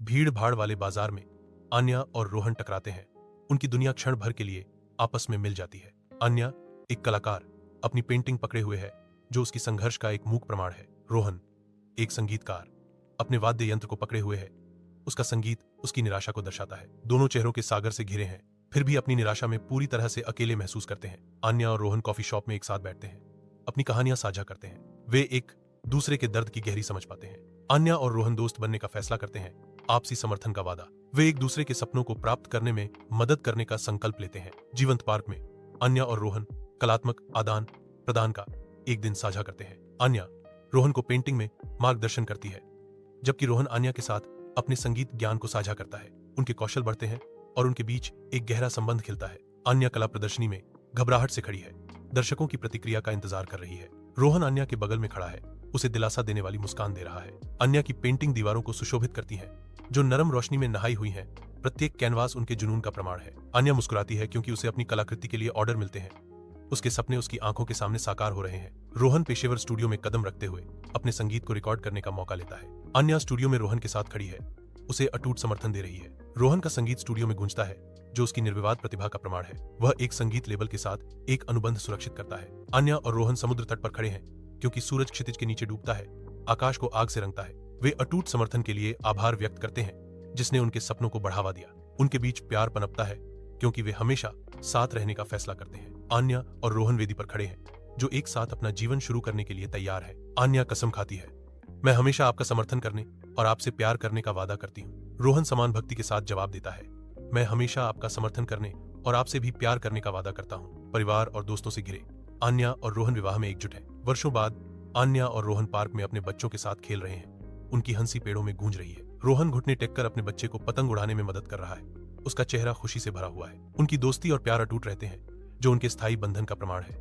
भीड़ भाड़ वाले बाजार में अन्या और रोहन टकराते हैं। उनकी दुनिया क्षण भर के लिए आपस में मिल जाती है। अन्या एक कलाकार अपनी पेंटिंग पकड़े हुए है जो उसकी संघर्ष का एक मूक प्रमाण है। रोहन एक संगीतकार अपने वाद्य यंत्र को पकड़े हुए है। उसका संगीत उसकी निराशा को दर्शाता है। दोनों चेहरों के सागर से घिरे हैं, फिर भी अपनी निराशा में पूरी तरह से अकेले महसूस करते हैं। अन्या और रोहन कॉफी शॉप में एक साथ बैठते हैं, अपनी कहानियां साझा करते हैं। वे एक दूसरे के दर्द की गहरी समझ पाते हैं। अन्या और रोहन दोस्त बनने का फैसला करते हैं। आपसी समर्थन का वादा। वे एक दूसरे के सपनों को प्राप्त करने में मदद करने का संकल्प लेते हैं। जीवंत पार्क में अन्या और रोहन कलात्मक आदान प्रदान का एक दिन साझा करते हैं। अन्या रोहन को पेंटिंग में मार्गदर्शन करती है, जबकि रोहन अन्या के साथ अपने संगीत ज्ञान को साझा करता है। उनके कौशल बढ़ते हैं और उनके बीच एक गहरा संबंध खिलता है। अन्या कला प्रदर्शनी में घबराहट से खड़ी है, दर्शकों की प्रतिक्रिया का इंतजार कर रही है। रोहन अन्या के बगल में खड़ा है, उसे दिलासा देने वाली मुस्कान दे रहा है। अन्या की पेंटिंग दीवारों को सुशोभित करती है, जो नरम रोशनी में नहाई हुई हैं। प्रत्येक कैनवास उनके जुनून का प्रमाण है। अन्या मुस्कुराती है क्योंकि उसे अपनी कलाकृति के लिए ऑर्डर मिलते हैं। उसके सपने उसकी आंखों के सामने साकार हो रहे हैं। रोहन पेशेवर स्टूडियो में कदम रखते हुए अपने संगीत को रिकॉर्ड करने का मौका लेता है। अन्या स्टूडियो में रोहन के साथ खड़ी है, उसे अटूट समर्थन दे रही है। रोहन का संगीत स्टूडियो में गूंजता है, जो उसकी निर्विवाद प्रतिभा का प्रमाण है। वह एक संगीत लेबल के साथ एक अनुबंध सुरक्षित करता है। अन्या और रोहन समुद्र तट पर खड़े हैं, क्योंकि सूरज क्षितिज के नीचे डूबता है, आकाश को आग से रंगता है। वे अटूट समर्थन के लिए आभार व्यक्त करते हैं, जिसने उनके सपनों को बढ़ावा दिया। उनके बीच प्यार पनपता है, क्योंकि वे हमेशा साथ रहने का फैसला करते हैं। अन्या और रोहन वेदी पर खड़े हैं, जो एक साथ अपना जीवन शुरू करने के लिए तैयार है। अन्या कसम खाती है, मैं हमेशा आपका समर्थन करने और आपसे प्यार करने का वादा करती हूँ। रोहन समान भक्ति के साथ जवाब देता है, मैं हमेशा आपका समर्थन करने और आपसे भी प्यार करने का वादा करता हूँ। परिवार और दोस्तों से घिरे अन्या और रोहन विवाह में एकजुट है। वर्षों बाद अन्या और रोहन पार्क में अपने बच्चों के साथ खेल रहे हैं। उनकी हंसी पेड़ों में गूंज रही है। रोहन घुटने टेककर अपने बच्चे को पतंग उड़ाने में मदद कर रहा है। उसका चेहरा खुशी से भरा हुआ है। उनकी दोस्ती और प्यार अटूट रहते हैं, जो उनके स्थायी बंधन का प्रमाण है।